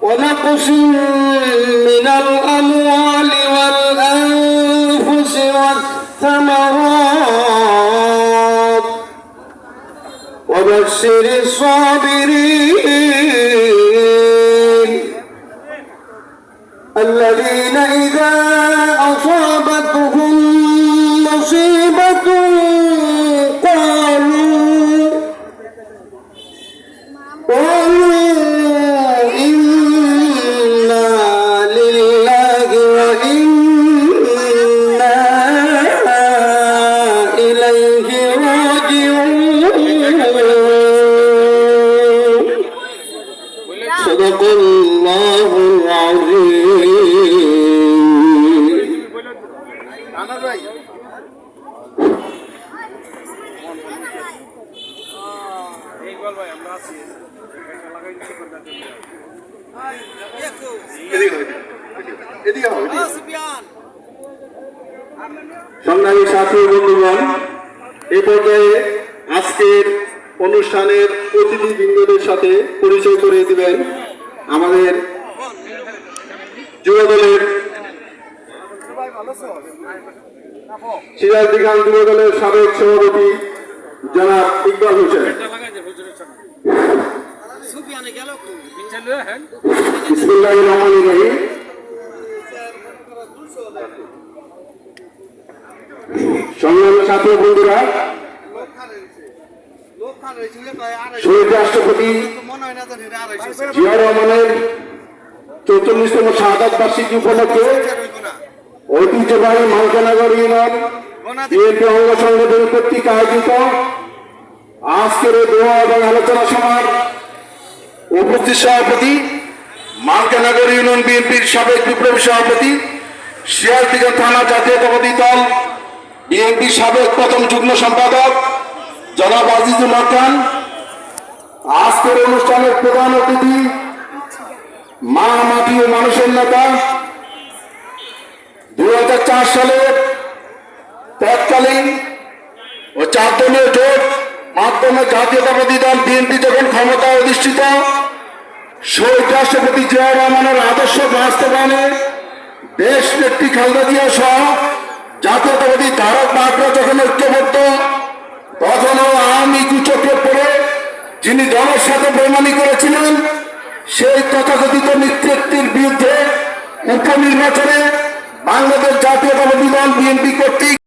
ونقص من الأموال والأنفس والثمرات وبشر الصابرين الذين إذا أصابتهم مصيبة قالوا إنا لله وإنا إليه راجعون. صدق الله العظيم. সংগ্রামী সাথী বন্ধুগণ, এই পর্যায়ে আজকের অনুষ্ঠানের অতিথিবৃন্দদের সাথে পরিচয় করিয়ে দিবেন আমাদের যুবদলের সিরাজদিখান যুবদলের সাবেক সভাপতি জনাব ইকবাল হোসেন। বিসমিল্লাহির রহমানির রহিম। সংগ্রামী সাথী বন্ধুরা, শহীদ রাষ্ট্রপতি জিয়া রহমানের ৪৪তম শাহাদাত বার্ষিকী উপলক্ষে ঐতিহ্যবাহী মালকানগর ইউনিয়ন বিএনপি অঙ্গ সংগঠন কর্তৃক আয়োজিত আজকের দোয়া এবং আলোচনা সভার উপস্থিত সভাপতি, মালকানগর ইউনিয়ন বিএনপির সাবেক বিপ্লবী সভাপতি, সিরাজদিখান থানা জাতীয়তাবাদী দল বিএনপির সাবেক প্রথম যুগ্ম সম্পাদক জনাব আজিজুল হক খান, আজকের অনুষ্ঠানের প্রধান অতিথি, মা মাটি ও মানুষের নেতা, 2004 সালে তৎকালীন ও 4 দলীয় জোট মাধ্যমে জাতীয়তাবাদী দল বিএনপি যখন ক্ষমতায় অধিষ্ঠিত, শহীদ রাষ্ট্রপতি জিয়া রহমানের আদর্শ বাস্তবায়নে দেশ নেত্রী খালেদা জিয়া সহ জাতীয়তাবাদী ধারক বাহকরা যখন ঐক্যবদ্ধ, তখনও আওয়ামী কুচক্রে পড়ে যিনি দলের সাথে বেইমানি করেছিলেন, সেই তথাকথিত নেতৃত্বের বিরুদ্ধে উপনির্বাচনে বাংলাদেশ জাতীয়তাবাদী দল বিএনপি কর্তৃক